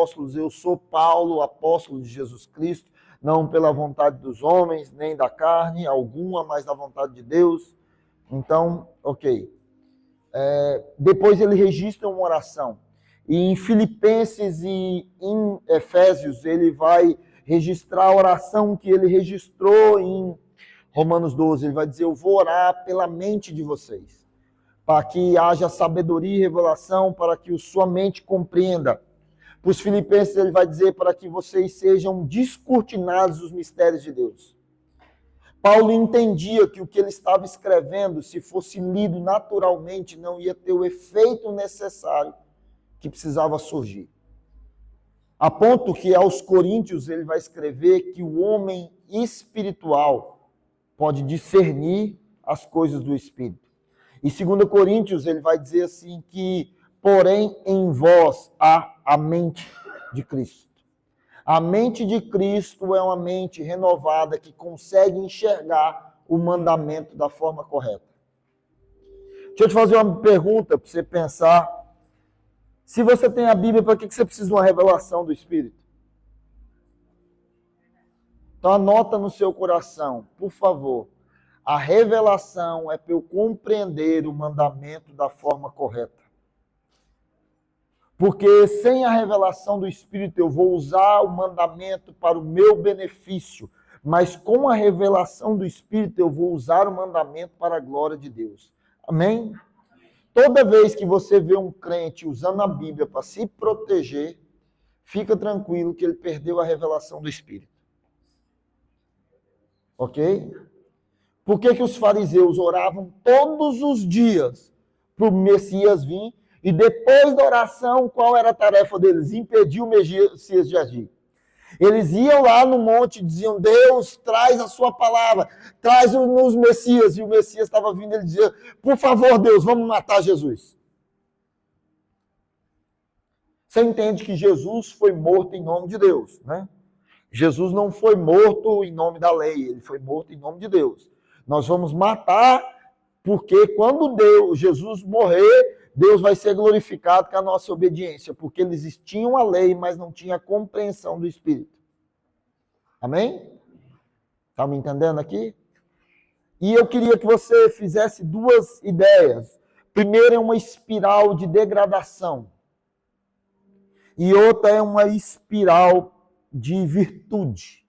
apóstolos, eu sou Paulo, apóstolo de Jesus Cristo, não pela vontade dos homens, nem da carne alguma, mas da vontade de Deus. Então, ok. Depois ele registra uma oração. E em Filipenses e em Efésios, ele vai registrar a oração que ele registrou em Romanos 12. Ele vai dizer, eu vou orar pela mente de vocês, para que haja sabedoria e revelação, para que sua mente compreenda. Para os filipenses ele vai dizer para que vocês sejam descortinados dos mistérios de Deus. Paulo entendia que o que ele estava escrevendo, se fosse lido naturalmente, não ia ter o efeito necessário que precisava surgir. A ponto que aos Coríntios ele vai escrever que o homem espiritual pode discernir as coisas do Espírito. Em 2 Coríntios ele vai dizer assim que, porém, em vós há a mente de Cristo. A mente de Cristo é uma mente renovada que consegue enxergar o mandamento da forma correta. Deixa eu te fazer uma pergunta para você pensar. Se você tem a Bíblia, para que você precisa de uma revelação do Espírito? Então anota no seu coração, por favor. A revelação é para eu compreender o mandamento da forma correta. Porque sem a revelação do Espírito eu vou usar o mandamento para o meu benefício, mas com a revelação do Espírito eu vou usar o mandamento para a glória de Deus. Amém? Toda vez que você vê um crente usando a Bíblia para se proteger, fica tranquilo que ele perdeu a revelação do Espírito. Ok? Por que os fariseus oravam todos os dias para o Messias vir? E depois da oração, qual era a tarefa deles? Impedir o Messias de agir. Eles iam lá no monte e diziam, Deus, traz a sua palavra, traz-nos Messias. E o Messias estava vindo e ele dizia, por favor, Deus, vamos matar Jesus. Você entende que Jesus foi morto em nome de Deus, né? Jesus não foi morto em nome da lei, ele foi morto em nome de Deus. Nós vamos matar, porque quando Jesus morrer, Deus vai ser glorificado com a nossa obediência, porque eles tinham a lei, mas não tinham a compreensão do Espírito. Amém? Está me entendendo aqui? E eu queria que você fizesse duas ideias. Primeiro é uma espiral de degradação. E outra é uma espiral de virtude.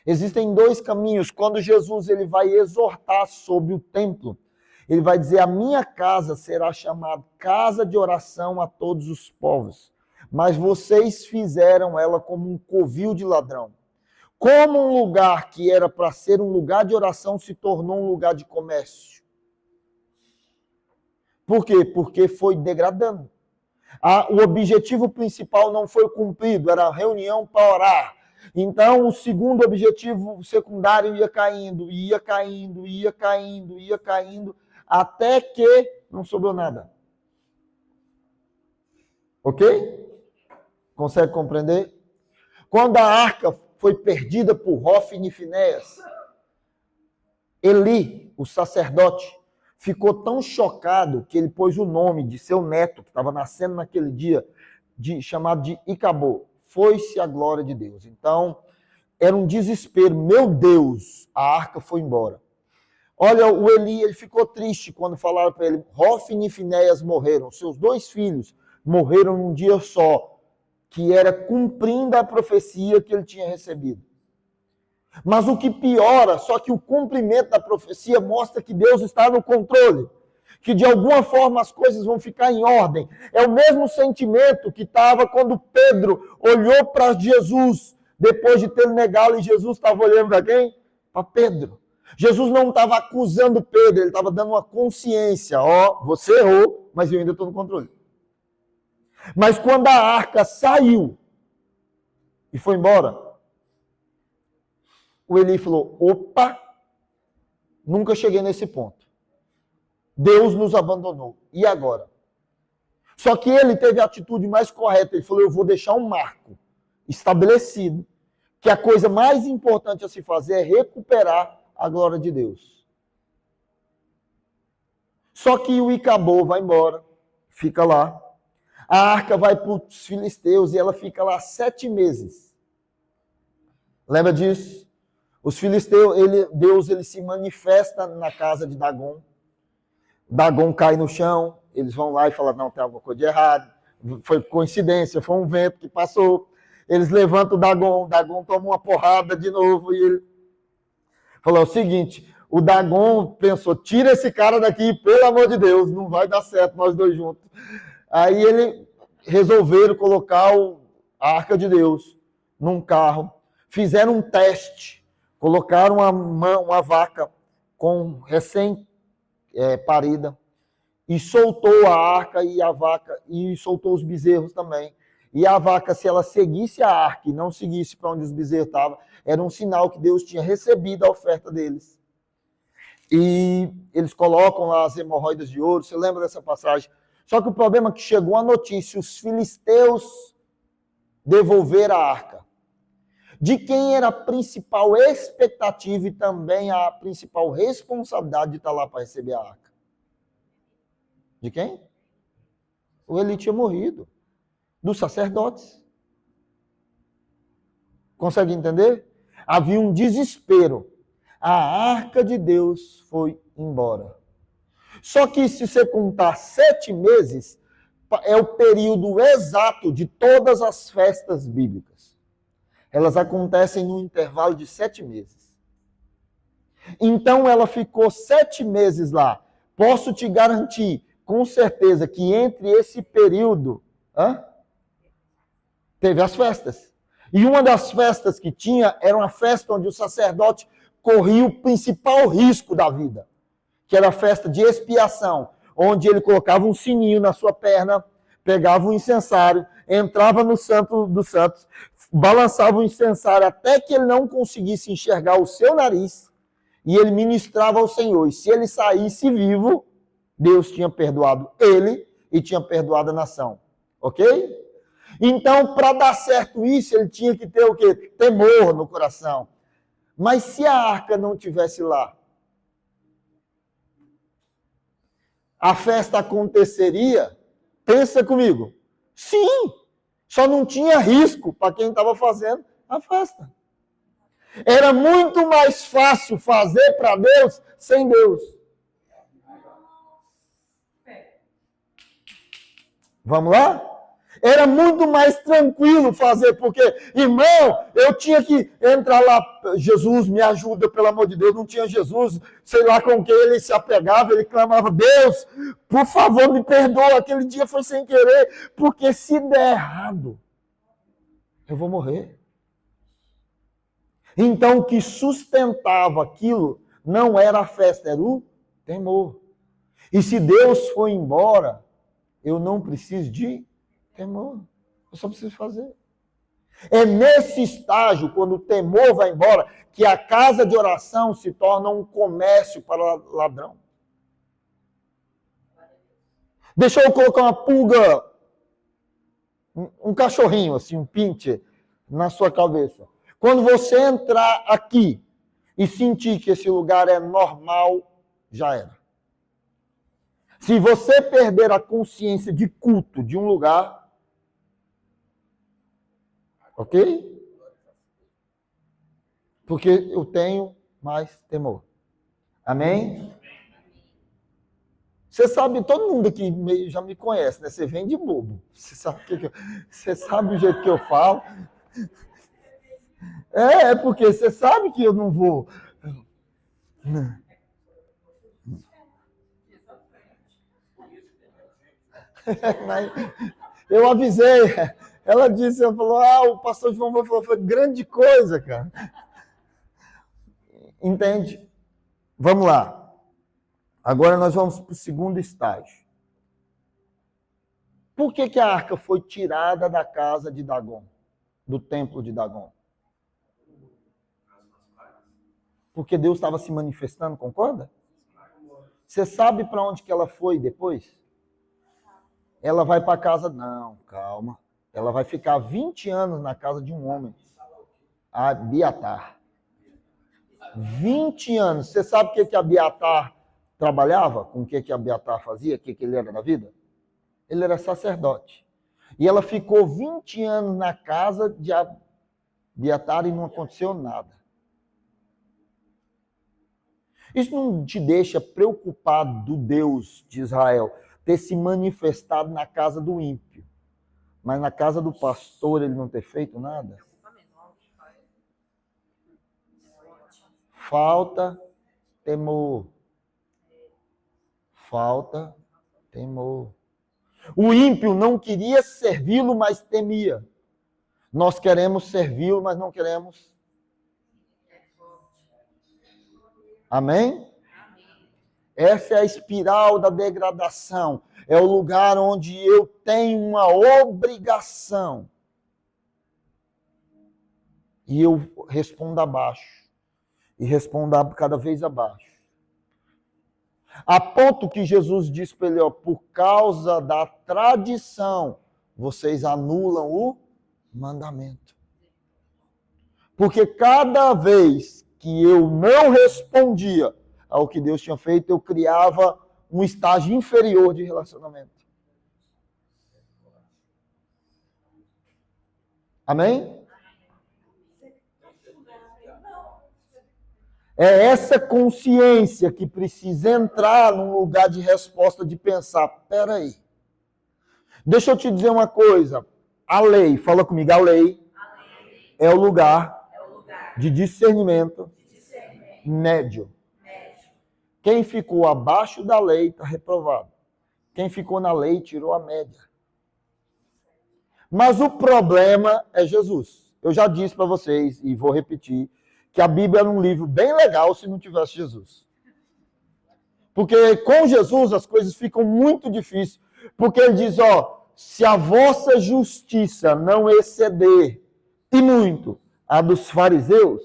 Existem dois caminhos. Quando Jesus ele vai exortar sobre o templo, ele vai dizer, a minha casa será chamada casa de oração a todos os povos, mas vocês fizeram ela como um covil de ladrão. Como um lugar que era para ser um lugar de oração se tornou um lugar de comércio. Por quê? Porque foi degradando. O objetivo principal não foi cumprido, era a reunião para orar. Então, o segundo objetivo secundário ia caindo, ia caindo, ia caindo, ia caindo, até que não sobrou nada. Ok? Consegue compreender? Quando a arca foi perdida por Hofni e Finéias, Eli, o sacerdote, ficou tão chocado que ele pôs o nome de seu neto, que estava nascendo naquele dia, chamado de Icabô. Foi-se a glória de Deus. Então, era um desespero. Meu Deus, a arca foi embora. Olha, o Eli, ele ficou triste quando falaram para ele, Hofni e Finéias morreram, seus dois filhos morreram num dia só, que era cumprindo a profecia que ele tinha recebido. Mas o que piora, só que o cumprimento da profecia mostra que Deus está no controle, que de alguma forma as coisas vão ficar em ordem. É o mesmo sentimento que estava quando Pedro olhou para Jesus, depois de ter negado, e Jesus estava olhando para quem? Para Pedro. Jesus não estava acusando Pedro, ele estava dando uma consciência. Ó, você errou, mas eu ainda estou no controle. Mas quando a arca saiu e foi embora, o Eli falou, opa, nunca cheguei nesse ponto. Deus nos abandonou. E agora? Só que ele teve a atitude mais correta. Ele falou, eu vou deixar um marco estabelecido, que a coisa mais importante a se fazer é recuperar a glória de Deus. Só que o Icabô vai embora, fica lá. A arca vai para os filisteus e ela fica lá 7 meses. Lembra disso? Os filisteus, Deus ele se manifesta na casa de Dagon. Dagon cai no chão, eles vão lá e falam, não, tem alguma coisa de errado. Foi coincidência, foi um vento que passou. Eles levantam o Dagon toma uma porrada de novo e ele falou o seguinte, o Dagon pensou, tira esse cara daqui, pelo amor de Deus, não vai dar certo nós dois juntos. Aí ele resolveram colocar a Arca de Deus num carro, fizeram um teste, colocaram uma vaca com recém-parida e soltou a arca e a vaca e soltou os bezerros também. E a vaca, se ela seguisse a arca e não seguisse para onde os bezerros estavam, era um sinal que Deus tinha recebido a oferta deles. E eles colocam lá as hemorroidas de ouro, você lembra dessa passagem? Só que o problema é que chegou a notícia, os filisteus devolveram a arca. De quem era a principal expectativa e também a principal responsabilidade de estar lá para receber a arca? De quem? O Eli tinha morrido. Dos sacerdotes. Consegue entender? Havia um desespero. A arca de Deus foi embora. Só que se você contar 7 meses, é o período exato de todas as festas bíblicas. Elas acontecem no intervalo de 7 meses. Então ela ficou 7 meses lá. Posso te garantir, com certeza, que entre esse período, teve as festas. E uma das festas que tinha era uma festa onde o sacerdote corria o principal risco da vida, que era a festa de expiação, onde ele colocava um sininho na sua perna, pegava um incensário, entrava no Santo dos Santos, balançava o incensário até que ele não conseguisse enxergar o seu nariz, e ele ministrava ao Senhor. E se ele saísse vivo, Deus tinha perdoado ele e tinha perdoado a nação. Ok? Então, para dar certo isso, ele tinha que ter o quê? Temor no coração. Mas se a arca não tivesse lá, a festa aconteceria? Pensa comigo. Sim, só não tinha risco para quem estava fazendo a festa. Era muito mais fácil fazer para Deus sem Deus. Vamos lá? Era muito mais tranquilo fazer, porque, irmão, eu tinha que entrar lá, Jesus, me ajuda, pelo amor de Deus, não tinha Jesus, sei lá com quem ele se apegava, ele clamava, Deus, por favor, me perdoa, aquele dia foi sem querer, porque se der errado, eu vou morrer. Então, o que sustentava aquilo não era a festa, era o temor. E se Deus for embora, eu não preciso de temor. Eu só preciso fazer. É nesse estágio, quando o temor vai embora, que a casa de oração se torna um comércio para ladrão. Deixa eu colocar uma pulga, um cachorrinho, assim, um pincher, na sua cabeça. Quando você entrar aqui e sentir que esse lugar é normal, já era. Se você perder a consciência de culto de um lugar, ok? Porque eu tenho mais temor. Amém? Você sabe, todo mundo aqui já me conhece, né? Você vem de bobo. Você sabe o jeito que eu falo. É porque você sabe que eu não vou. Mas eu avisei. Ela disse, ela falou, o pastor João falou, foi grande coisa, cara. Entende? Vamos lá. Agora nós vamos para o segundo estágio. Por que a arca foi tirada da casa de Dagon, do templo de Dagon? Porque Deus estava se manifestando, concorda? Você sabe para onde que ela foi depois? Ela vai para a casa... Não, calma. Ela vai ficar 20 anos na casa de um homem. Abiatar. 20 anos. Você sabe o que Abiatar trabalhava? Com o que Abiatar fazia? O que ele era na vida? Ele era sacerdote. E ela ficou 20 anos na casa de Abiatar e não aconteceu nada. Isso não te deixa preocupado do Deus de Israel ter se manifestado na casa do ímpio, mas na casa do pastor ele não ter feito nada? Falta temor. Falta temor. O ímpio não queria servi-lo, mas temia. Nós queremos servi-lo, mas não queremos. Amém? Essa é a espiral da degradação. É o lugar onde eu tenho uma obrigação. E eu respondo abaixo. E respondo cada vez abaixo. A ponto que Jesus disse para ele, ó, por causa da tradição, vocês anulam o mandamento. Porque cada vez que eu não respondia ao que Deus tinha feito, eu criava um estágio inferior de relacionamento. Amém? É essa consciência que precisa entrar num lugar de resposta, de pensar, peraí, deixa eu te dizer uma coisa, a lei, fala comigo, a lei é o lugar de discernimento médio. Quem ficou abaixo da lei está reprovado. Quem ficou na lei tirou a média. Mas o problema é Jesus. Eu já disse para vocês, e vou repetir, que a Bíblia era um livro bem legal se não tivesse Jesus. Porque com Jesus as coisas ficam muito difíceis. Porque ele diz, ó, se a vossa justiça não exceder, e muito, a dos fariseus.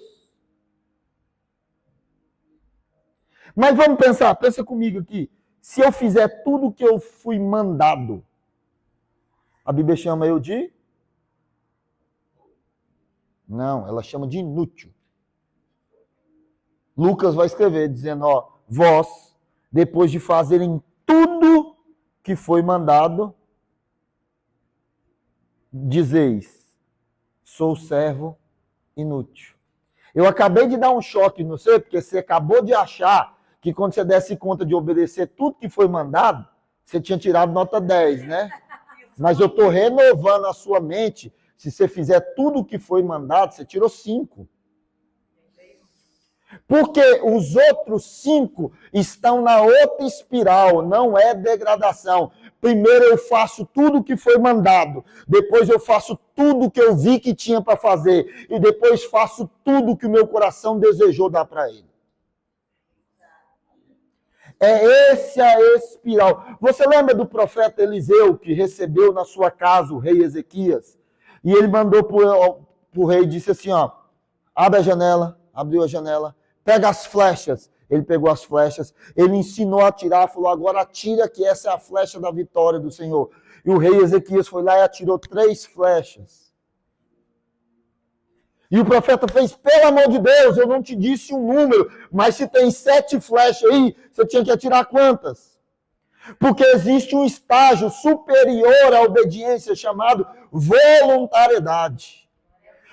Mas vamos pensar, pensa comigo aqui. Se eu fizer tudo o que eu fui mandado, a Bíblia chama eu de? Não, ela chama de inútil. Lucas vai escrever dizendo, ó, vós, depois de fazerem tudo que foi mandado, dizeis, sou servo inútil. Eu acabei de dar um choque no você, porque você acabou de achar que quando você desse conta de obedecer tudo que foi mandado, você tinha tirado nota 10, né? Mas eu estou renovando a sua mente. Se você fizer tudo o que foi mandado, você tirou 5. Porque os outros 5 estão na outra espiral, não é degradação. Primeiro eu faço tudo o que foi mandado, depois eu faço tudo o que eu vi que tinha para fazer, e depois faço tudo o que o meu coração desejou dar para ele. É essa a espiral. Você lembra do profeta Eliseu, que recebeu na sua casa o rei Ezequias? E ele mandou para o rei e disse assim, ó, abre a janela, abriu a janela, pega as flechas. Ele pegou as flechas, ele ensinou a atirar, falou, agora atira que essa é a flecha da vitória do Senhor. E o rei Ezequias foi lá e atirou 3 flechas. E o profeta fez, pelo amor de Deus, eu não te disse um número, mas se tem 7 flechas aí, você tinha que atirar quantas? Porque existe um estágio superior à obediência chamado voluntariedade.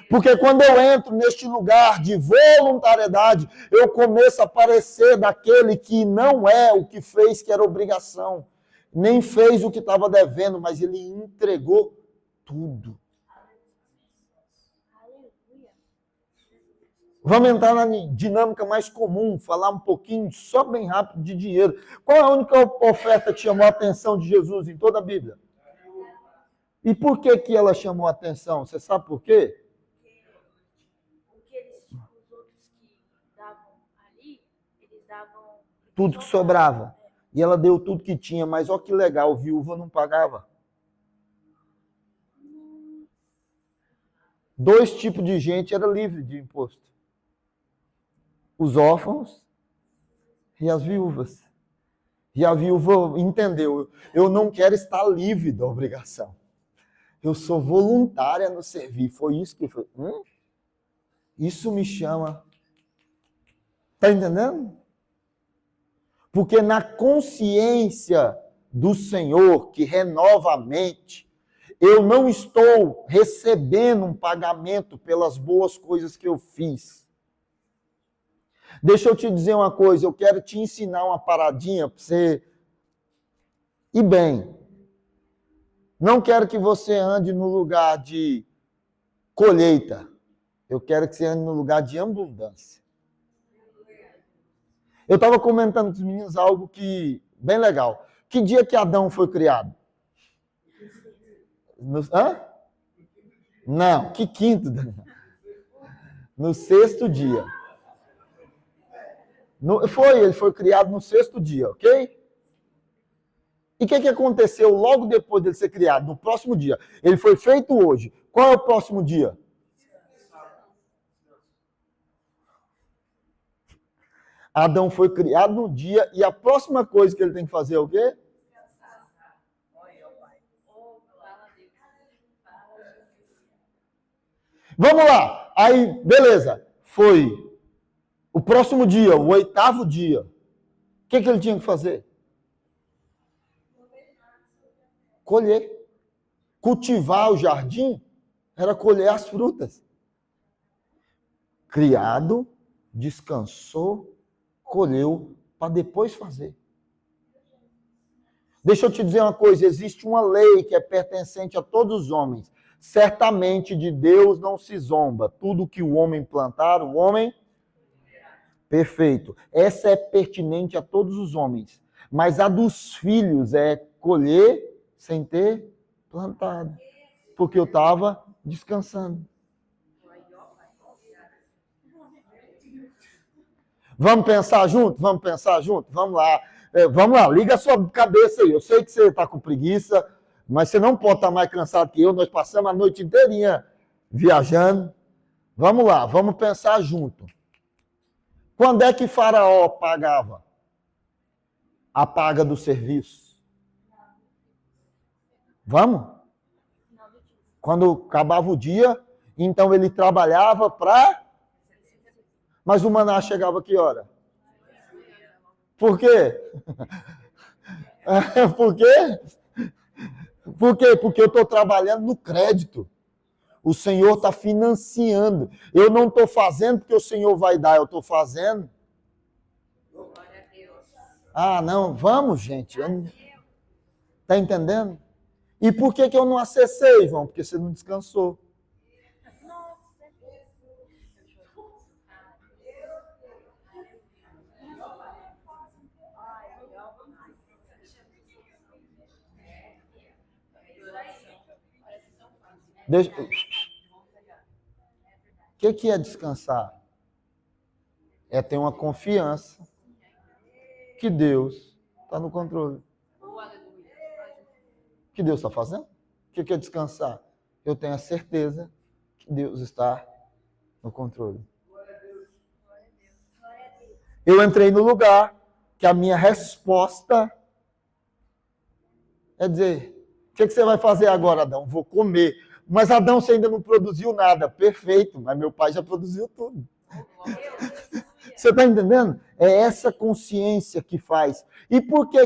Porque quando eu entro neste lugar de voluntariedade, eu começo a parecer daquele que não é o que fez que era obrigação. Nem fez o que estava devendo, mas ele entregou tudo. Vamos entrar na dinâmica mais comum, falar um pouquinho, só bem rápido, de dinheiro. Qual é a única oferta que chamou a atenção de Jesus em toda a Bíblia? E por que ela chamou a atenção? Você sabe por quê? Tudo que sobrava. E ela deu tudo que tinha, mas olha que legal, viúva não pagava. 2 tipos de gente era livre de imposto. Os órfãos e as viúvas. E a viúva entendeu, eu não quero estar livre da obrigação. Eu sou voluntária no servir. Foi isso que foi. Isso me chama. Está entendendo? Porque na consciência do Senhor, que renova a mente, Eu não estou recebendo um pagamento pelas boas coisas que eu fiz. Deixa eu te dizer uma coisa, eu quero te ensinar uma paradinha para você ir bem. Não quero que você ande no lugar de colheita. Eu quero que você ande no lugar de abundância. Eu estava comentando com os meninos algo que bem legal. Que dia que Adão foi criado? Hã? Não, que quinto? No sexto dia. Ele foi criado no sexto dia, ok? E o que aconteceu logo depois dele ser criado? No próximo dia. Ele foi feito hoje. Qual é o próximo dia? Adão foi criado no dia e a próxima coisa que ele tem que fazer é o quê? Vamos lá. Aí, beleza. Foi o próximo dia, o 8º dia. O que ele tinha que fazer? Colher. Cultivar o jardim era colher as frutas. Criado, descansou, colheu, para depois fazer. Deixa eu te dizer uma coisa, existe uma lei que é pertencente a todos os homens. Certamente de Deus não se zomba. Tudo que o homem plantar, o homem... Perfeito. Essa é pertinente a todos os homens. Mas a dos filhos é colher sem ter plantado. Porque eu estava descansando. Vamos pensar junto? Vamos pensar junto? Vamos lá. Vamos lá, liga a sua cabeça aí. Eu sei que você está com preguiça, mas você não pode estar mais cansado que eu. Nós passamos a noite inteirinha viajando. Vamos lá, vamos pensar junto. Quando é que Faraó pagava a paga do serviço? Vamos? Quando acabava o dia, então ele trabalhava para... Mas o maná chegava a que hora? Por quê? Por quê? Por quê? Porque eu estou trabalhando no crédito. O Senhor está financiando. Eu não estou fazendo porque o Senhor vai dar, eu estou fazendo. Ah, não, vamos, gente. Está entendendo? E por que eu não acessei, João? Porque você não descansou. Deixa... O que é descansar? É ter uma confiança que Deus está no controle. O que Deus está fazendo? O que é descansar? Eu tenho a certeza que Deus está no controle. Eu entrei no lugar que a minha resposta é dizer, o que você vai fazer agora, Adão? Vou comer. Mas Adão, você ainda não produziu nada. Perfeito, mas meu pai já produziu tudo. Você está entendendo? É essa consciência que faz. E por que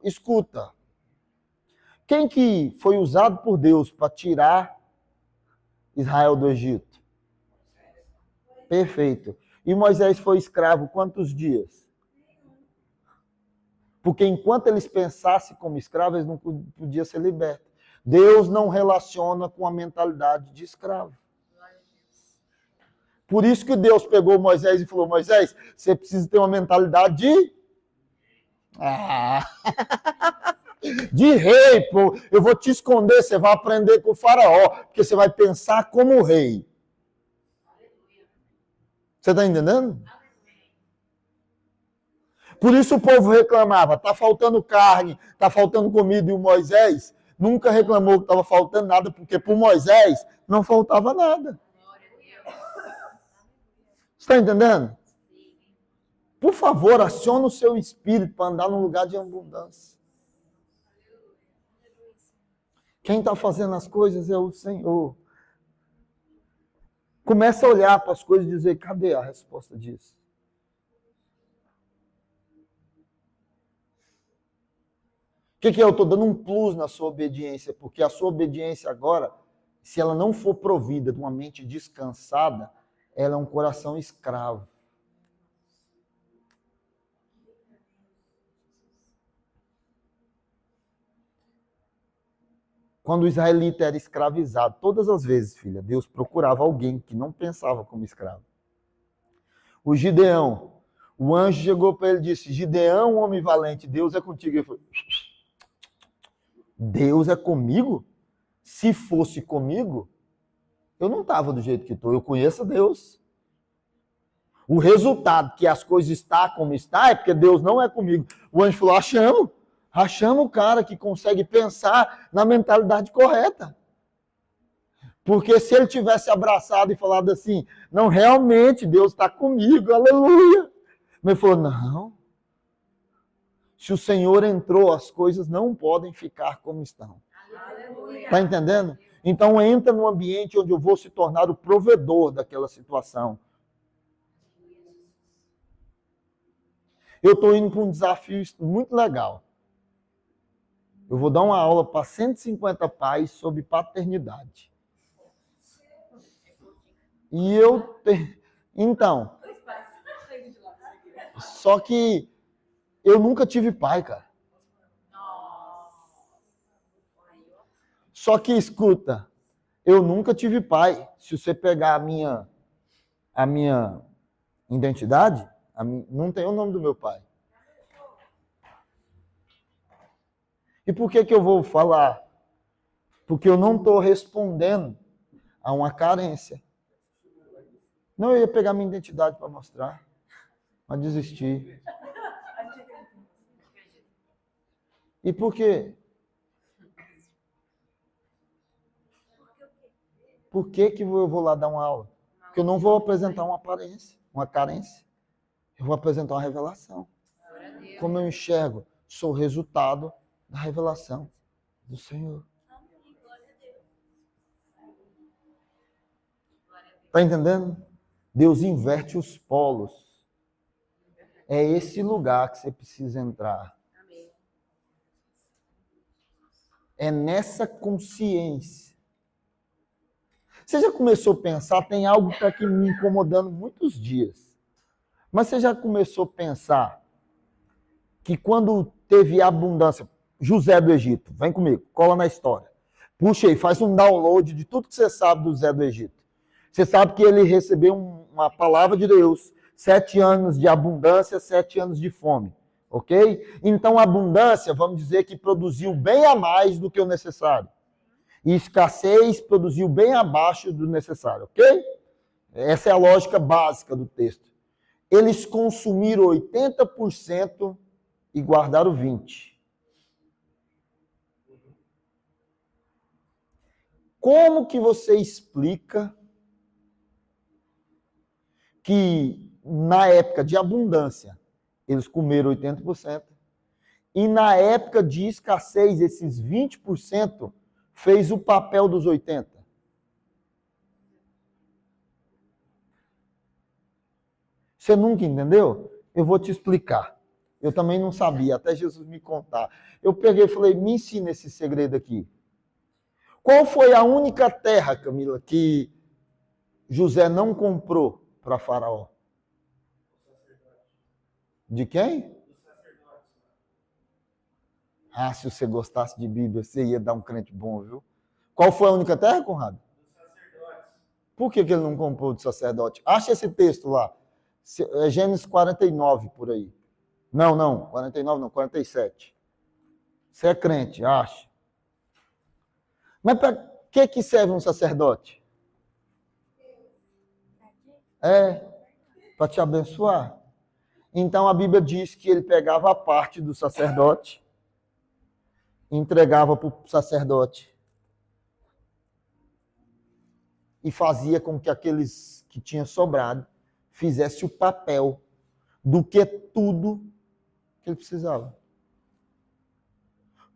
escuta, quem que foi usado por Deus para tirar Israel do Egito? Perfeito. E Moisés foi escravo quantos dias? Porque enquanto eles pensassem como escravos, eles não podiam ser libertos. Deus não relaciona com a mentalidade de escravo. Por isso que Deus pegou Moisés e falou, Moisés, você precisa ter uma mentalidade de rei. Pô. Eu vou te esconder, você vai aprender com o faraó, porque você vai pensar como rei. Você está entendendo? Por isso o povo reclamava, está faltando carne, está faltando comida, e o Moisés nunca reclamou que estava faltando nada, porque por Moisés não faltava nada. Você está entendendo? Por favor, acione o seu espírito para andar num lugar de abundância. Quem está fazendo as coisas é o Senhor. Começa a olhar para as coisas e dizer, cadê a resposta disso? que é? Eu estou dando um plus na sua obediência, porque a sua obediência agora, se ela não for provida de uma mente descansada, ela é um coração escravo. Quando o israelita era escravizado, todas as vezes, filha, Deus procurava alguém que não pensava como escravo. O Gideão, o anjo chegou para ele e disse: Gideão, homem valente, Deus é contigo. Ele falou: Deus é comigo? Se fosse comigo, eu não estava do jeito que estou. Eu conheço Deus. O resultado que as coisas estão como está é porque Deus não é comigo. O anjo falou: achamos o cara que consegue pensar na mentalidade correta. Porque se ele tivesse abraçado e falado assim, não, realmente Deus está comigo, aleluia. Mas ele falou, não. Se o Senhor entrou, as coisas não podem ficar como estão. Está entendendo? Então entra num ambiente onde eu vou se tornar o provedor daquela situação. Eu estou indo para um desafio muito legal. Eu vou dar uma aula para 150 pais sobre paternidade. E eu tenho... Então, só que eu nunca tive pai, cara. Só que, escuta, eu nunca tive pai. Se você pegar a minha identidade, não tem o nome do meu pai. E por que eu vou falar? Porque eu não estou respondendo a uma carência. Não, eu ia pegar minha identidade para mostrar, mas desisti. E por quê? Por que eu vou lá dar uma aula? Porque eu não vou apresentar uma aparência, uma carência. Eu vou apresentar uma revelação. Como eu enxergo, sou resultado da revelação do Senhor. Está entendendo? Deus inverte os polos. É esse lugar que você precisa entrar. É nessa consciência. Você já começou a pensar, tem algo que está aqui me incomodando muitos dias. Mas você já começou a pensar que quando teve abundância, José do Egito, vem comigo, cola na história. Puxa aí, faz um download de tudo que você sabe do José do Egito. Você sabe que ele recebeu uma palavra de Deus, 7 anos de abundância, 7 anos de fome, ok? Então a abundância, vamos dizer que produziu bem a mais do que o necessário. E escassez produziu bem abaixo do necessário, ok? Essa é a lógica básica do texto. Eles consumiram 80% e guardaram 20%. Como que você explica que na época de abundância eles comeram 80% e na época de escassez esses 20% fez o papel dos 80%? Você nunca entendeu? Eu vou te explicar. Eu também não sabia, até Jesus me contar. Eu peguei e falei, me ensina esse segredo aqui. Qual foi a única terra, Camila, que José não comprou para Faraó? De quem? Ah, se você gostasse de Bíblia, você ia dar um crente bom, viu? Qual foi a única terra, Conrado? Por que ele não comprou de sacerdote? Acha esse texto lá. É Gênesis 49, por aí. Não, 49 não, 47. Você é crente, acha. Mas para que serve um sacerdote? Para te abençoar. Então a Bíblia diz que ele pegava a parte do sacerdote, entregava para o sacerdote e fazia com que aqueles que tinham sobrado fizesse o papel do que tudo que ele precisava.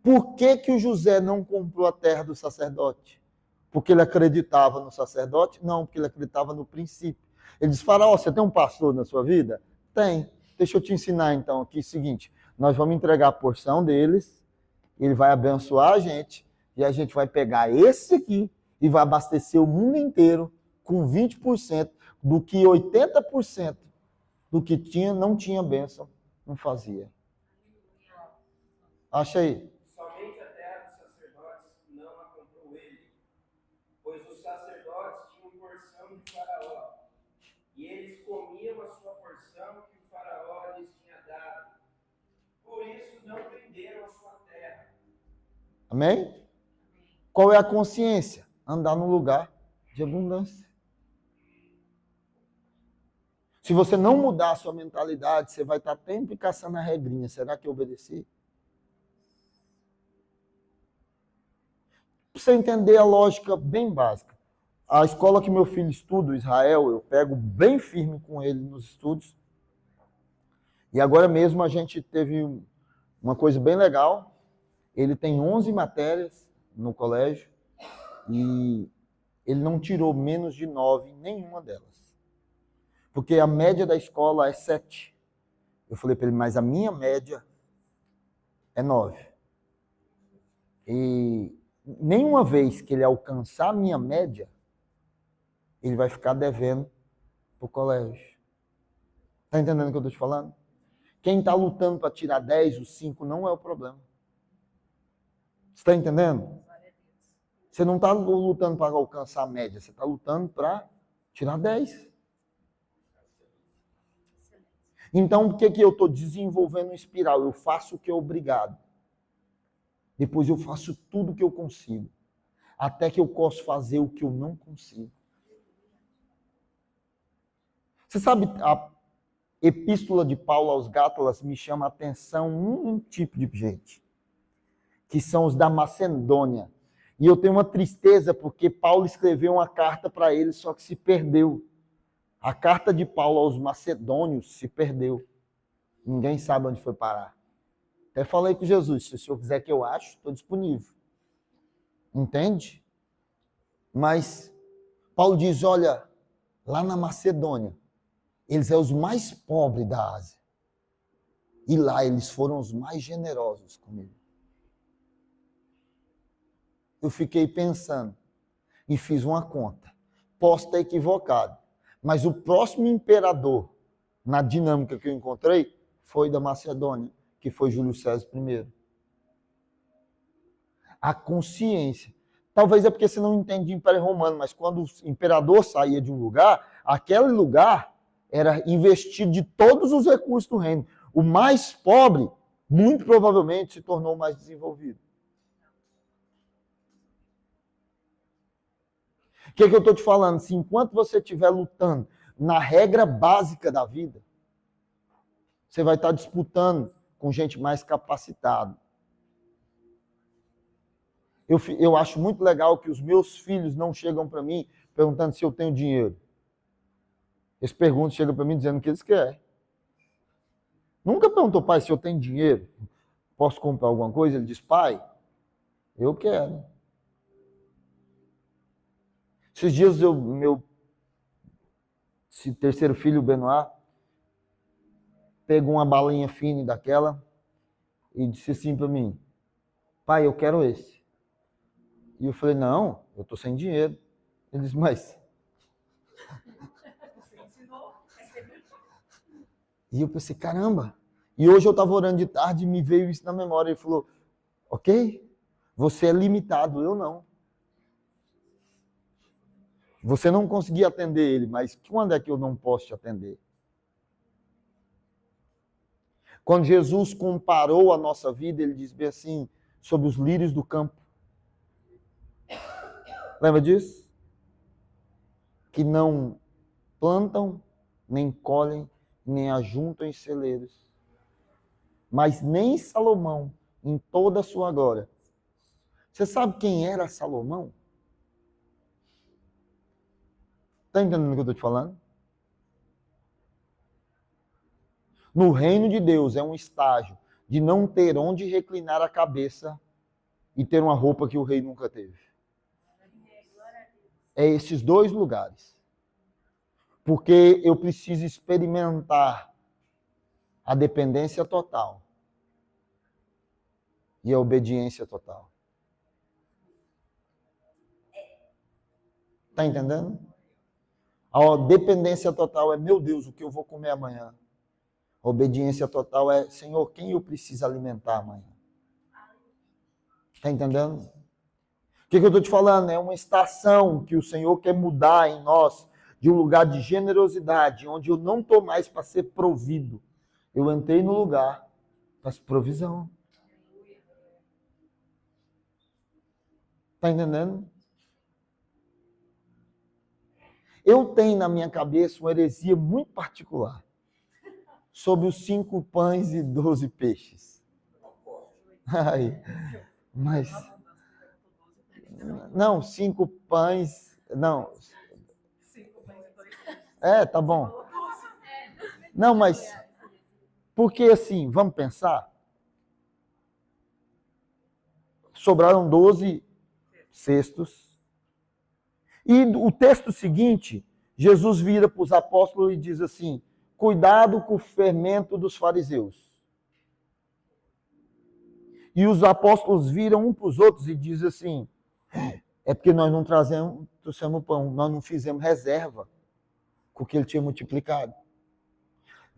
Por que o José não comprou a terra do sacerdote? Porque ele acreditava no sacerdote? Não, porque ele acreditava no princípio. Ele disse, Faraó, você tem um pastor na sua vida? Tem. Deixa eu te ensinar então aqui o seguinte, nós vamos entregar a porção deles Ele vai abençoar a gente e a gente vai pegar esse aqui e vai abastecer o mundo inteiro com 20% do que 80% do que tinha, não tinha bênção, não fazia. Acha aí. Somente a terra dos sacerdotes não a comprou ele, pois os sacerdotes tinham porção de Faraó, e eles comiam a sua porção que o Faraó lhes tinha dado. Por isso não venderam a sua terra. Amém? Qual é a consciência? Andar num lugar de abundância. Se você não mudar a sua mentalidade, você vai estar sempre caçando a regrinha. Será que eu obedeci? Para você entender a lógica bem básica. A escola que meu filho estuda, Israel, eu pego bem firme com ele nos estudos. E agora mesmo a gente teve uma coisa bem legal. Ele tem 11 matérias no colégio e ele não tirou menos de 9 em nenhuma delas. Porque a média da escola é 7. Eu falei para ele, mas a minha média é 9. E nenhuma vez que ele alcançar a minha média, ele vai ficar devendo para o colégio. Está entendendo o que eu estou te falando? Quem está lutando para tirar 10, os 5 não é o problema. Você está entendendo? Você não está lutando para alcançar a média, você está lutando para tirar 10. Então, por que eu estou desenvolvendo um espiral? Eu faço o que é obrigado. Depois eu faço tudo o que eu consigo. Até que eu posso fazer o que eu não consigo. Você sabe, a epístola de Paulo aos Gálatas me chama a atenção um tipo de gente, que são os da Macedônia. E eu tenho uma tristeza porque Paulo escreveu uma carta para eles, só que se perdeu. A carta de Paulo aos macedônios se perdeu. Ninguém sabe onde foi parar. Até falei com Jesus, se o senhor quiser que eu ache, estou disponível. Entende? Mas Paulo diz, olha, lá na Macedônia, eles são os mais pobres da Ásia. E lá eles foram os mais generosos comigo. Eu fiquei pensando e fiz uma conta. Posso estar equivocado, mas o próximo imperador, na dinâmica que eu encontrei, foi da Macedônia, que foi Júlio César I. A consciência. Talvez é porque você não entende de Império Romano, mas quando o imperador saía de um lugar, aquele lugar era investido de todos os recursos do reino. O mais pobre, muito provavelmente, se tornou mais desenvolvido. O que eu estou te falando? Se enquanto você estiver lutando na regra básica da vida, você vai estar disputando com gente mais capacitada. Eu acho muito legal que os meus filhos não chegam para mim perguntando se eu tenho dinheiro. Eles perguntam, chegam para mim dizendo o que eles querem. Nunca perguntou, pai, se eu tenho dinheiro, posso comprar alguma coisa? Ele diz, pai, eu quero. Esses dias meu terceiro filho, o Benoit, pegou uma balinha fine daquela e disse assim para mim, pai, eu quero esse. E eu falei, não, eu estou sem dinheiro. Ele disse, mas... E eu pensei, caramba. E hoje eu estava orando de tarde e me veio isso na memória. Ele falou, ok, você é limitado, eu não. Você não conseguia atender ele, mas quando é que eu não posso te atender? Quando Jesus comparou a nossa vida, ele diz bem assim, sobre os lírios do campo. Lembra disso? Que não plantam, nem colhem, nem ajuntam em celeiros. Mas nem Salomão, em toda a sua glória. Você sabe quem era Salomão? Está entendendo o que eu estou te falando? No reino de Deus é um estágio de não ter onde reclinar a cabeça e ter uma roupa que o rei nunca teve. É esses dois lugares. Porque eu preciso experimentar a dependência total. e a obediência total. Está entendendo? A dependência total é, meu Deus, o que eu vou comer amanhã? A obediência total é, Senhor, quem eu preciso alimentar amanhã? Está entendendo? O que eu estou te falando? É uma estação que o Senhor quer mudar em nós, de um lugar de generosidade, onde eu não estou mais para ser provido. Eu entrei no lugar para provisão. Está entendendo? Eu tenho na minha cabeça uma heresia muito particular sobre os 5 pães e 12 peixes. Ai, mas... Não, 5 pães... Não. 5 pães e 2 peixes. Tá bom. Não, mas... Porque assim, vamos pensar? Sobraram 12 cestos. E o texto seguinte, Jesus vira para os apóstolos e diz assim, cuidado com o fermento dos fariseus. E os apóstolos viram um para os outros e dizem assim, é porque nós não trouxemos pão, nós não fizemos reserva com o que ele tinha multiplicado.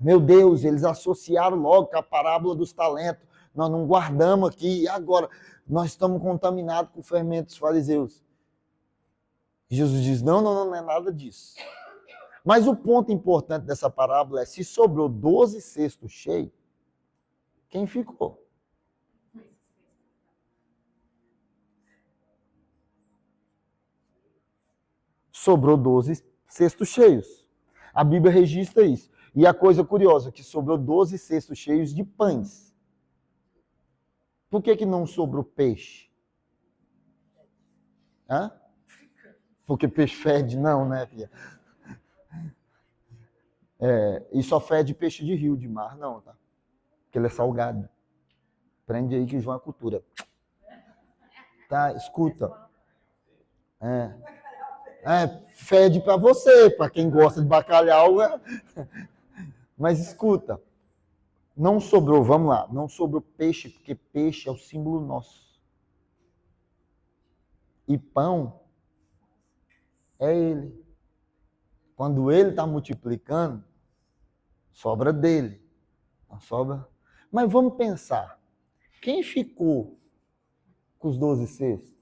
Meu Deus, eles associaram logo com a parábola dos talentos. Nós não guardamos aqui, e agora nós estamos contaminados com o fermento dos fariseus. E Jesus diz, não é nada disso. Mas o ponto importante dessa parábola é, se sobrou 12 cestos cheios, quem ficou? Sobrou 12 cestos cheios. A Bíblia registra isso. E a coisa curiosa, que sobrou 12 cestos cheios de pães. Por que não sobrou peixe? Hã? Porque peixe fede? Não, né, filha? E só fede peixe de rio, de mar, não, tá? Porque ele é salgado. Prende aí que João é cultura. Tá, escuta. Fede para você, para quem gosta de bacalhau. Mas escuta, não sobrou, vamos lá, não sobrou peixe, porque peixe é o símbolo nosso. E pão é ele. Quando ele está multiplicando, sobra dele. Não sobra. Mas vamos pensar, quem ficou com os 12 cestos?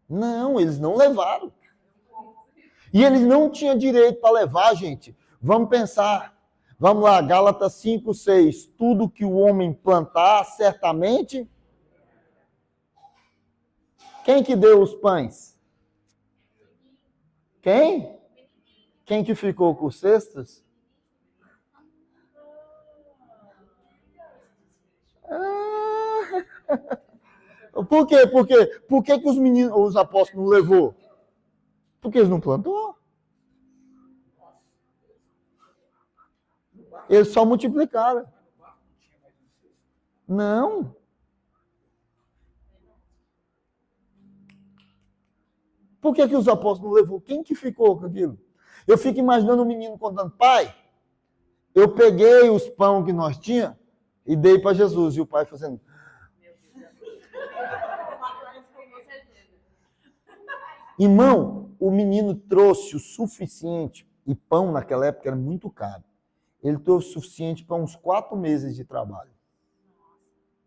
Não, eles não levaram. E eles não tinham direito para levar, gente. Vamos pensar. Vamos lá, Gálatas 5, 6. Tudo que o homem plantar, certamente... Quem que deu os pães? Quem? Quem que ficou com os cestos? Por quê? Por que os meninos, os apóstolos não levou? Porque eles não plantou. Eles só multiplicaram. Não. Por que os apóstolos não levou? Quem que ficou com aquilo? Eu fico imaginando o menino contando, pai, eu peguei os pão que nós tínhamos e dei para Jesus. E o pai fazendo... Irmão, o menino trouxe o suficiente, e pão naquela época era muito caro. Ele trouxe o suficiente para uns 4 meses de trabalho.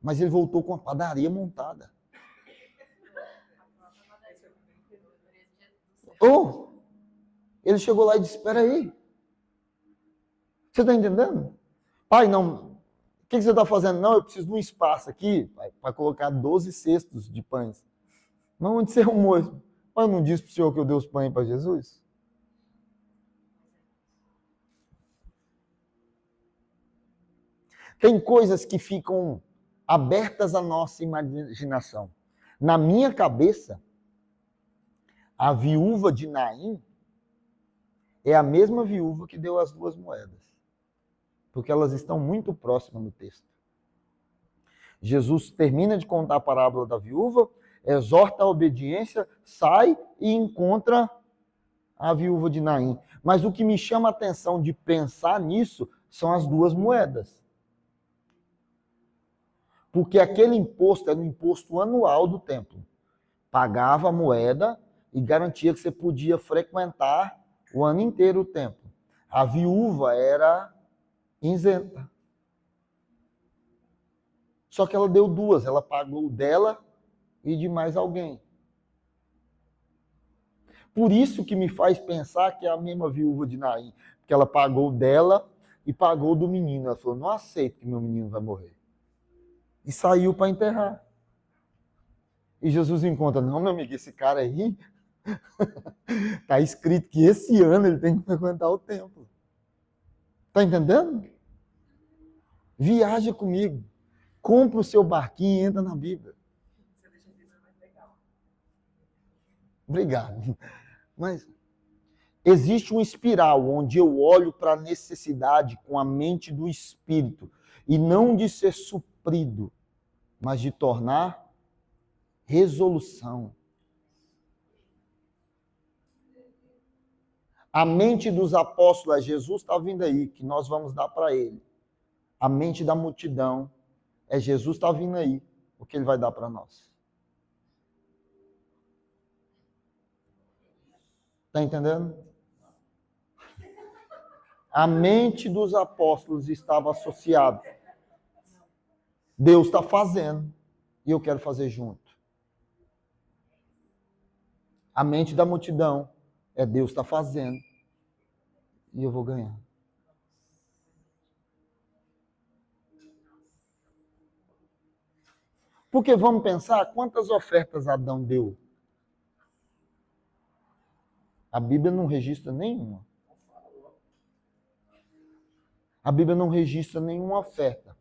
Mas ele voltou com a padaria montada. Ele chegou lá e disse, espera aí. Você está entendendo? Pai, não, o que você está fazendo? Não, eu preciso de um espaço aqui para colocar 12 cestos de pães. Mas onde você arrumou isso? Mas eu não disse para o senhor que eu dei os pães para Jesus? Tem coisas que ficam abertas à nossa imaginação. Na minha cabeça, a viúva de Naim é a mesma viúva que deu as 2 moedas. Porque elas estão muito próximas no texto. Jesus termina de contar a parábola da viúva, exorta a obediência, sai e encontra a viúva de Naim. Mas o que me chama a atenção de pensar nisso são as 2 moedas. Porque aquele imposto era um imposto anual do templo. Pagava a moeda e garantia que você podia frequentar o ano inteiro o templo. A viúva era isenta. Só que ela deu duas, ela pagou dela e de mais alguém. Por isso que me faz pensar que é a mesma viúva de Naim, porque ela pagou dela e pagou do menino. Ela falou, não aceito que meu menino vai morrer. E saiu para enterrar. E Jesus encontra, não, meu amigo, esse cara aí, está escrito que esse ano ele tem que frequentar o templo. Está entendendo? Viaja comigo. Compra o seu barquinho e entra na Bíblia. Você deixa a Bíblia mais legal. Obrigado. Mas existe uma espiral onde eu olho para a necessidade com a mente do Espírito e não de ser suprido, mas de tornar resolução. A mente dos apóstolos, Jesus está vindo aí, que nós vamos dar para ele. A mente da multidão é Jesus está vindo aí, o que ele vai dar para nós. Está entendendo? A mente dos apóstolos estava associada. Deus está fazendo e eu quero fazer junto. A mente da multidão é Deus está fazendo e eu vou ganhar. Porque vamos pensar quantas ofertas Adão deu. A Bíblia não registra nenhuma. A Bíblia não registra nenhuma oferta.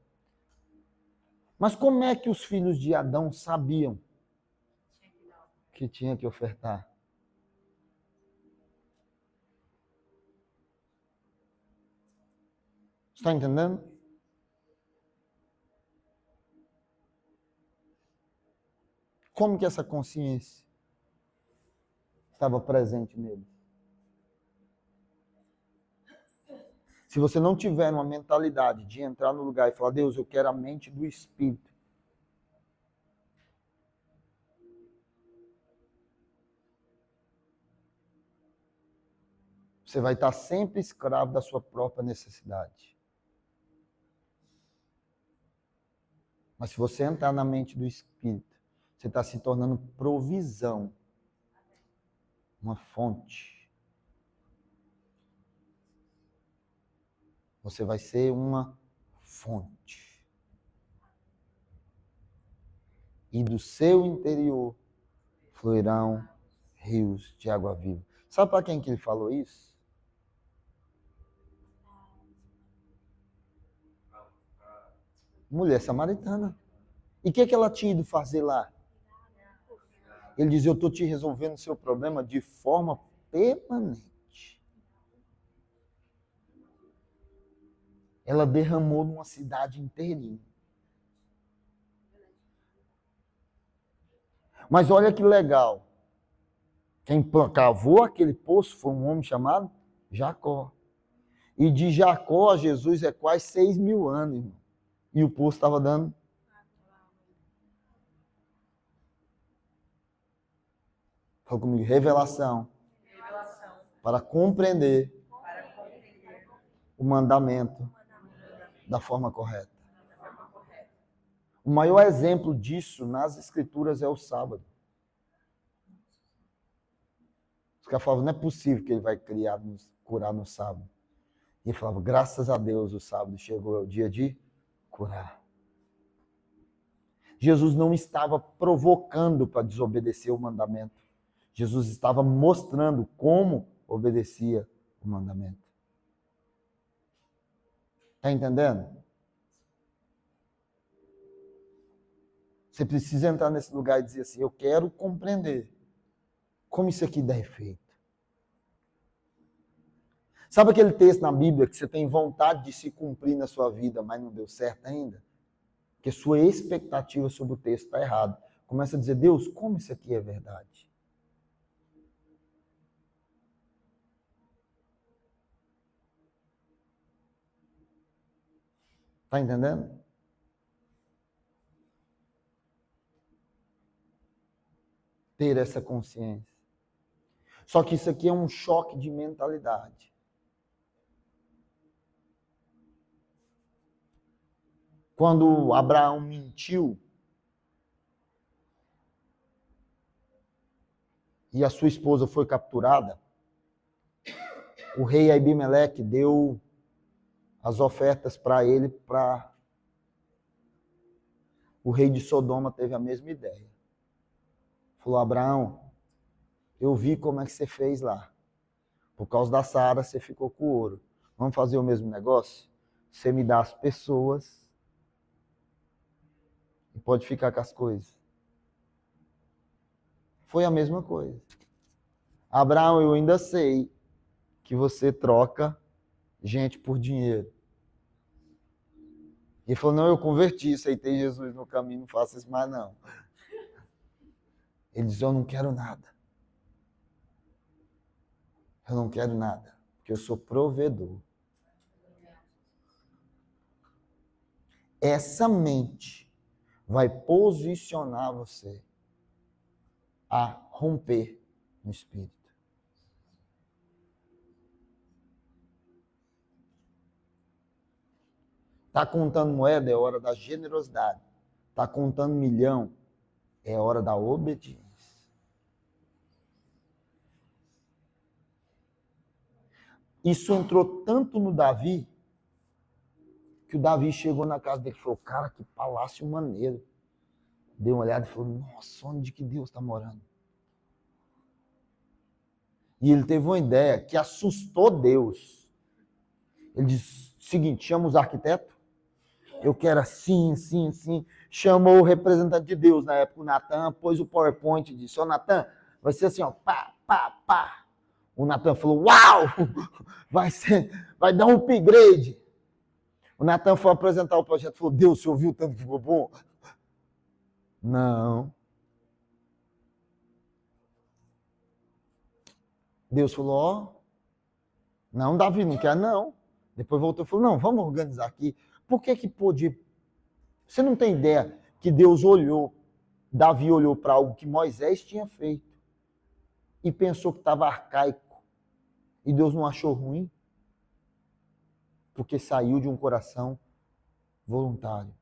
Mas como é que os filhos de Adão sabiam que tinha que ofertar? Está entendendo? Como que essa consciência estava presente nele? Se você não tiver uma mentalidade de entrar no lugar e falar, Deus, eu quero a mente do Espírito. Você vai estar sempre escravo da sua própria necessidade. Mas se você entrar na mente do Espírito, você está se tornando provisão. Uma fonte. Você vai ser uma fonte. E do seu interior fluirão rios de água viva. Sabe para quem que ele falou isso? Mulher samaritana. E o que ela tinha ido fazer lá? Ele diz, eu estou te resolvendo o seu problema de forma permanente. Ela derramou numa cidade inteirinha. Mas olha que legal. Quem cavou aquele poço foi um homem chamado Jacó. E de Jacó a Jesus é quase 6.000 anos, irmão. E o poço estava dando. Fala comigo, revelação. Revelação. Para compreender o mandamento da forma correta. O maior exemplo disso nas escrituras é o sábado. Os caras falavam, não é possível que ele vai curar no sábado. E ele falava, graças a Deus o sábado chegou, é o dia de curar. Jesus não estava provocando para desobedecer o mandamento. Jesus estava mostrando como obedecia o mandamento. Está entendendo? Você precisa entrar nesse lugar e dizer assim, eu quero compreender como isso aqui dá efeito. Sabe aquele texto na Bíblia que você tem vontade de se cumprir na sua vida, mas não deu certo ainda? Porque sua expectativa sobre o texto está errada. Começa a dizer, Deus, como isso aqui é verdade? Está entendendo? ter essa consciência. Só que isso aqui é um choque de mentalidade. Quando Abraão mentiu e a sua esposa foi capturada, o rei Abimeleque deu as ofertas para ele, o rei de Sodoma teve a mesma ideia. Falou: Abraão, eu vi como é que você fez lá. Por causa da Sara, você ficou com o ouro. Vamos fazer o mesmo negócio? Você me dá as pessoas e pode ficar com as coisas. Foi a mesma coisa. Abraão, eu ainda sei que você troca gente por dinheiro. Ele falou: não, eu converti, aceitei Jesus no caminho, não faço isso mais não. Ele diz: eu não quero nada. Eu não quero nada, porque eu sou provedor. Essa mente vai posicionar você a romper no espírito. Está contando moeda, é hora da generosidade. Está contando milhão, é hora da obediência. Isso entrou tanto no Davi, que o Davi chegou na casa dele e falou: cara, que palácio maneiro. Deu uma olhada e falou: nossa, onde que Deus está morando? E ele teve uma ideia que assustou Deus. Ele disse o seguinte: chama os arquitetos. Eu quero assim, assim, assim. Chamou o representante de Deus na época, o Natan, pôs o PowerPoint e disse: ô Natan, vai ser assim, ó, pá, pá, pá. O Natan falou: uau, vai dar um upgrade. O Natan foi apresentar o projeto e falou: Deus, você ouviu tanto que ficou bom? Não. Deus falou: ó, não, Davi, não quer não. Depois voltou e falou: não, vamos organizar aqui. Por que podia? Você não tem ideia que Deus olhou, Davi olhou para algo que Moisés tinha feito e pensou que estava arcaico. E Deus não achou ruim, porque saiu de um coração voluntário,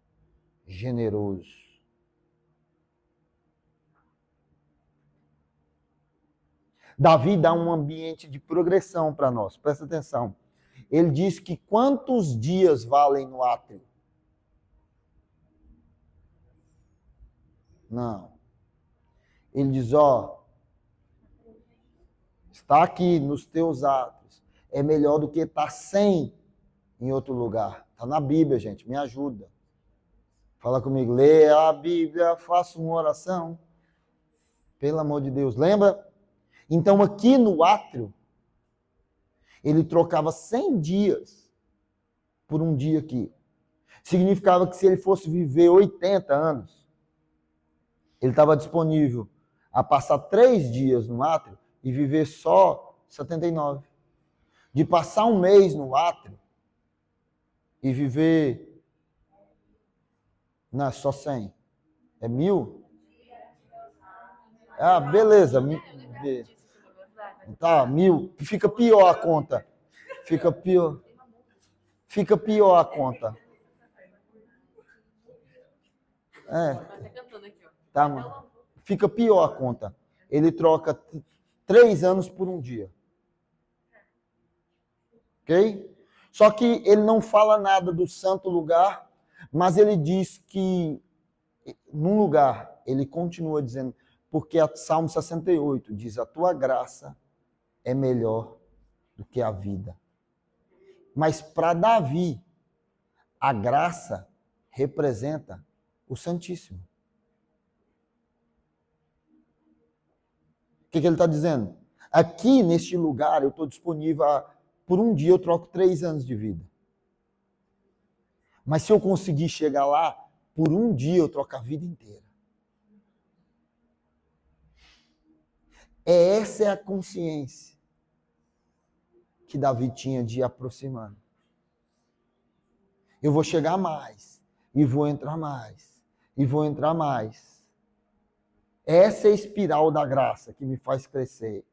generoso. Davi dá um ambiente de progressão para nós, presta atenção. Ele diz que quantos dias valem no átrio? Não. Ele diz: ó, está aqui nos teus atos, é melhor do que estar 100 em outro lugar. Está na Bíblia, gente, me ajuda. Fala comigo: lê a Bíblia, faça uma oração. Pelo amor de Deus, lembra? Então aqui no átrio, ele trocava 100 dias por um dia aqui. Significava que se ele fosse viver 80 anos, ele estava disponível a passar 3 dias no átrio e viver só 79. De passar um mês no átrio e viver... Não, só 100. É 1000? Ah, beleza. Tá, 1000. Fica pior a conta. Fica pior a conta. Tá, mano. Fica pior a conta. Ele troca 3 anos por um dia. Ok? Só que ele não fala nada do santo lugar, mas ele diz que num lugar, ele continua dizendo, porque a Salmo 68 diz: a tua graça é melhor do que a vida. Mas para Davi, a graça representa o Santíssimo. O que ele está dizendo? Aqui, neste lugar, eu estou disponível por um dia eu troco 3 anos de vida. Mas se eu conseguir chegar lá, por um dia eu troco a vida inteira. Essa é a consciência que Davi tinha de ir aproximando. Eu vou chegar mais, e vou entrar mais, e vou entrar mais. Essa é a espiral da graça que me faz crescer.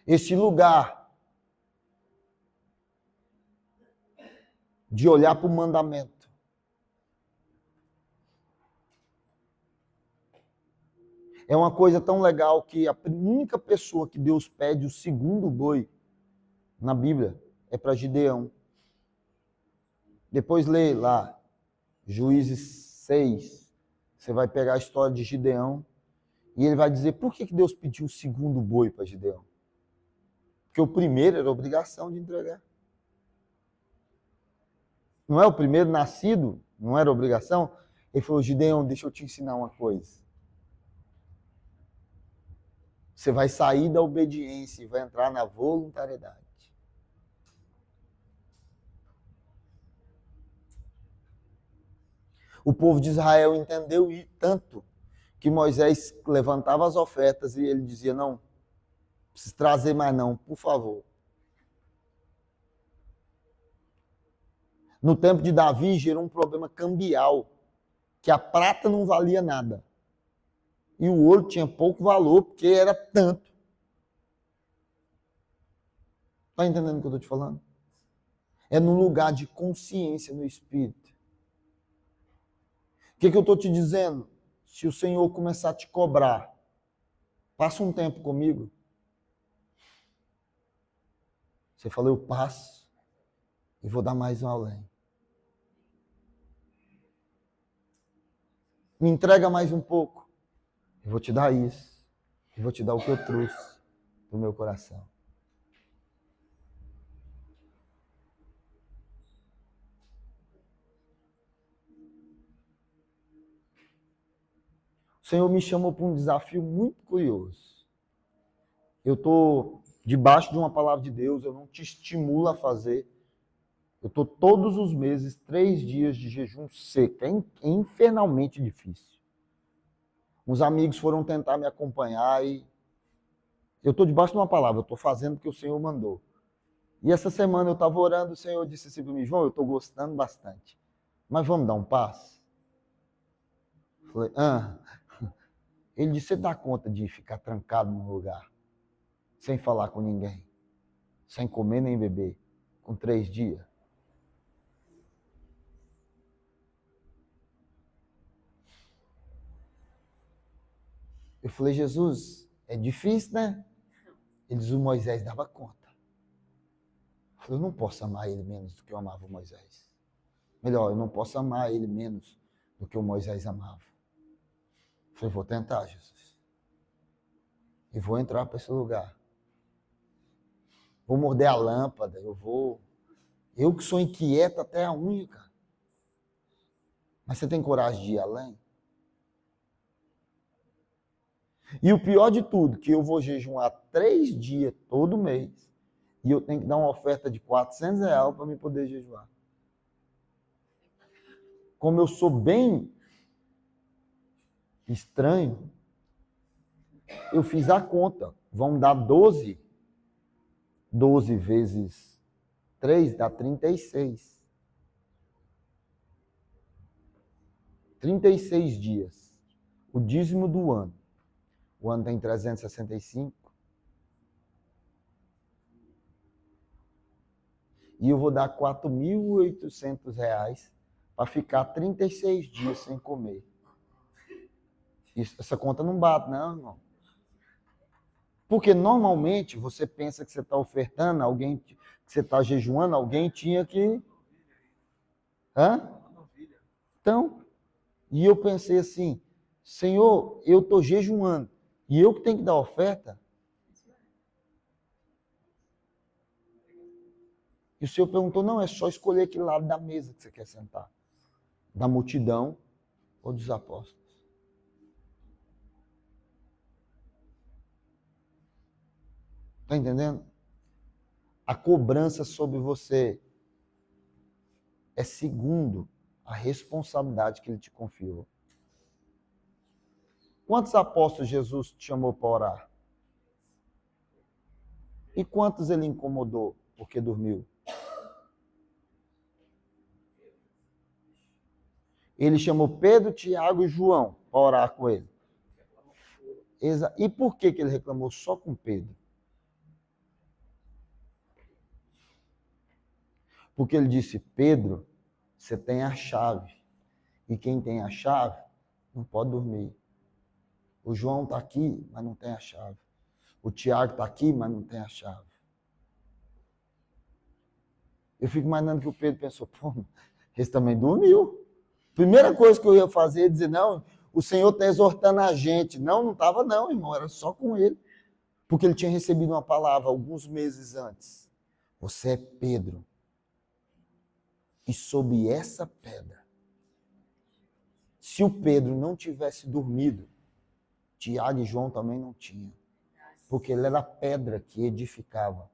Este lugar de olhar para o mandamento. É uma coisa tão legal que a única pessoa que Deus pede o segundo boi na Bíblia é para Gideão. Depois lê lá, Juízes 6. Você vai pegar a história de Gideão e ele vai dizer por que Deus pediu o segundo boi para Gideão. Porque o primeiro era obrigação de entregar. Não é o primeiro nascido? Não era obrigação? Ele falou, Gideão, deixa eu te ensinar uma coisa. Você vai sair da obediência e vai entrar na voluntariedade. O povo de Israel entendeu tanto que Moisés levantava as ofertas e ele dizia, não precisa trazer mais não, por favor. No tempo de Davi gerou um problema cambial, que a prata não valia nada. E o ouro tinha pouco valor, porque era tanto. Está entendendo o que eu estou te falando? É no lugar de consciência no Espírito. O que eu estou te dizendo? Se o Senhor começar a te cobrar, passa um tempo comigo. Você falou, eu passo e vou dar mais um além. Me entrega mais um pouco. Eu vou te dar isso. Eu vou te dar o que eu trouxe do meu coração. O Senhor me chamou para um desafio muito curioso. Eu estou debaixo de uma palavra de Deus, eu não te estimulo a fazer. Eu estou todos os meses, 3 dias de jejum seco. É infernalmente difícil. Uns amigos foram tentar me acompanhar e eu estou debaixo de uma palavra, eu estou fazendo o que o Senhor mandou. E essa semana eu estava orando, o Senhor disse assim para mim, João, eu estou gostando bastante, mas vamos dar um passo? Falei, Ele disse, você dá conta de ficar trancado num lugar, sem falar com ninguém, sem comer nem beber, com 3 dias? Eu falei, Jesus, é difícil, né? Ele diz, o Moisés dava conta. Eu falei, eu não posso amar ele menos do que eu amava o Moisés. Melhor, eu não posso amar ele menos do que o Moisés amava. Eu falei, vou tentar, Jesus. E vou entrar para esse lugar. Vou morder a lâmpada, Eu que sou inquieto até a unha, cara. Mas você tem coragem de ir além? E o pior de tudo, que eu vou jejuar 3 dias todo mês e eu tenho que dar uma oferta de R$400 para me poder jejuar. Como eu sou bem estranho, eu fiz a conta. Vão dar 12. 12 vezes 3 dá 36. 36 dias. O dízimo do ano. O ano tem 365. E eu vou dar R$4.800 para ficar 36 dias sem comer. Essa conta não bate, não, irmão. Porque normalmente você pensa que você está ofertando, alguém, que você está jejuando, alguém tinha que... Então, e eu pensei assim, Senhor, eu estou jejuando, e eu que tenho que dar oferta? E o Senhor perguntou, não, é só escolher aquele lado da mesa que você quer sentar. Da multidão ou dos apóstolos. Está entendendo? A cobrança sobre você é segundo a responsabilidade que ele te confiou. Quantos apóstolos Jesus te chamou para orar? E quantos ele incomodou porque dormiu? Ele chamou Pedro, Tiago e João para orar com ele. E por que ele reclamou só com Pedro? Porque ele disse, Pedro, você tem a chave. E quem tem a chave não pode dormir. O João está aqui, mas não tem a chave. O Tiago está aqui, mas não tem a chave. Eu fico imaginando que o Pedro pensou, pô, esse também dormiu. Primeira coisa que eu ia fazer é dizer, não, o Senhor está exortando a gente. Não estava não, irmão, era só com ele. Porque ele tinha recebido uma palavra alguns meses antes. Você é Pedro. E sob essa pedra, se o Pedro não tivesse dormido, Tiago e João também não tinham. Porque ele era a pedra que edificava.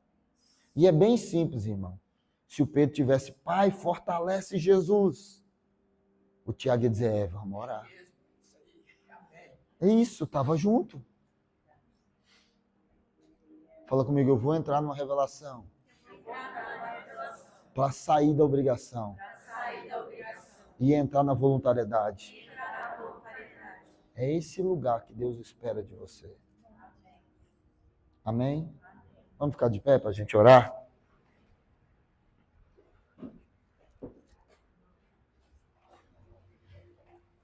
E é bem simples, irmão. Se o Pedro tivesse, Pai, fortalece Jesus. O Tiago ia dizer, vamos orar. É isso, estava junto. Fala comigo, eu vou entrar numa revelação. Para sair da obrigação. E entrar na voluntariedade. É esse lugar que Deus espera de você. Amém? Vamos ficar de pé para a gente orar?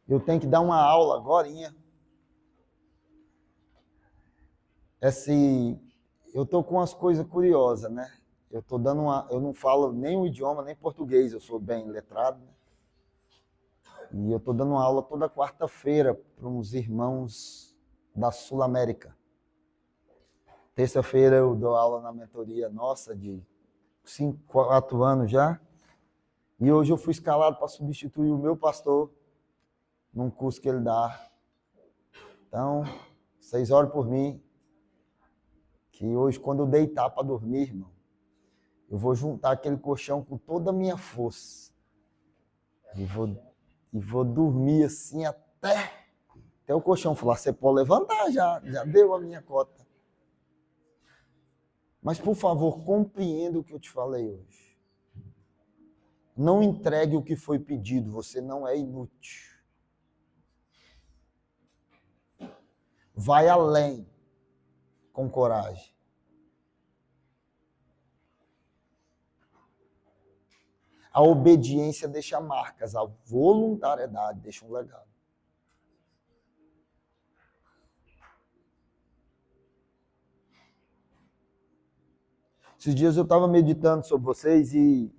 Eu tenho que dar uma aula agorinha. Eu estou com umas coisas curiosas, né? Eu não falo nem o idioma, nem português, eu sou bem letrado. Né? E eu estou dando uma aula toda quarta-feira para uns irmãos da Sul-América. Terça-feira eu dou aula na mentoria nossa de 4 anos já. E hoje eu fui escalado para substituir o meu pastor num curso que ele dá. Então, vocês orem por mim, que hoje, quando eu deitar para dormir, irmão, eu vou juntar aquele colchão com toda a minha força. E vou dormir assim até o colchão falar, você pode levantar já deu a minha cota. Mas, por favor, compreenda o que eu te falei hoje. Não entregue o que foi pedido, você não é inútil. Vai além com coragem. A obediência deixa marcas, a voluntariedade deixa um legado. Esses dias eu estava meditando sobre vocês e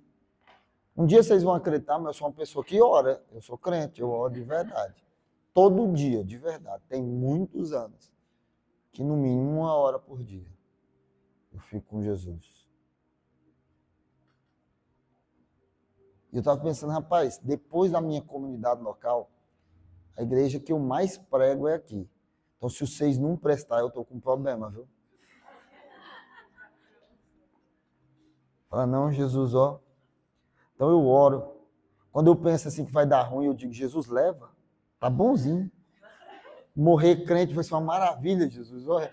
um dia vocês vão acreditar, mas eu sou uma pessoa que ora. Eu sou crente, eu oro de verdade. Todo dia, de verdade. Tem muitos anos que no mínimo 1 hora por dia eu fico com Jesus. E eu estava pensando, rapaz, depois da minha comunidade local, a igreja que eu mais prego é aqui. Então, se vocês não prestarem, eu estou com problema, viu? Fala, não, Jesus, ó. Então eu oro. Quando eu penso assim que vai dar ruim, eu digo, Jesus, leva. Tá bonzinho. Morrer crente vai ser uma maravilha, Jesus. Olha.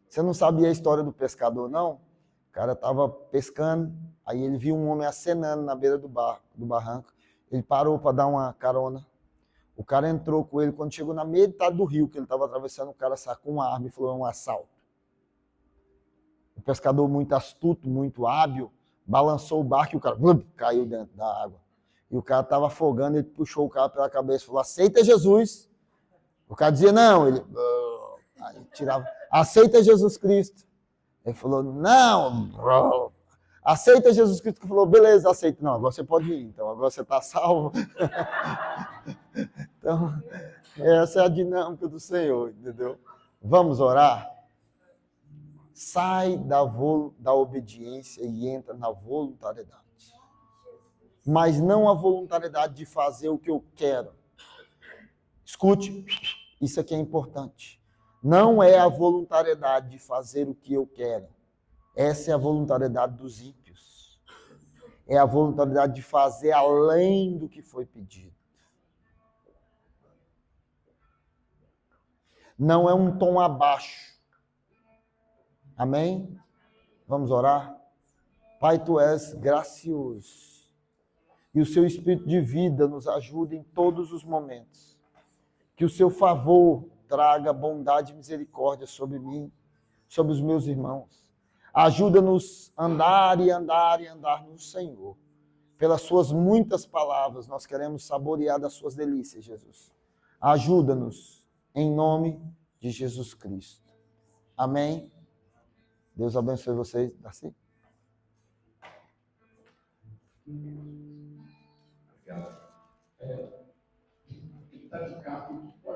Você não sabia a história do pescador, não? O cara estava pescando, aí ele viu um homem acenando na beira do barranco. Ele parou para dar uma carona. O cara entrou com ele. Quando chegou na metade do rio que ele estava atravessando, o cara sacou uma arma e falou, é um assalto. O pescador, muito astuto, muito hábil, balançou o barco e o cara caiu dentro da água. E o cara estava afogando, ele puxou o cara pela cabeça e falou, aceita Jesus. O cara dizia, não. Ele aí tirava, aceita Jesus Cristo. Ele falou, não. Aceita Jesus Cristo. Ele falou, beleza, aceita. Não, agora você pode ir. Então, agora você está salvo. Então, essa é a dinâmica do Senhor, entendeu? Vamos orar? Sai da obediência e entra na voluntariedade. Mas não a voluntariedade de fazer o que eu quero. Escute, isso aqui é importante. Não é a voluntariedade de fazer o que eu quero. Essa é a voluntariedade dos ímpios. É a voluntariedade de fazer além do que foi pedido. Não é um tom abaixo. Amém? Vamos orar? Pai, Tu és gracioso. e o seu espírito de vida nos ajude em todos os momentos. Que o seu favor traga bondade e misericórdia sobre mim, sobre os meus irmãos. Ajuda-nos a andar e andar e andar no Senhor. Pelas suas muitas palavras, nós queremos saborear das suas delícias, Jesus. Ajuda-nos, em nome de Jesus Cristo. Amém. Deus abençoe vocês. Darcy. Obrigado.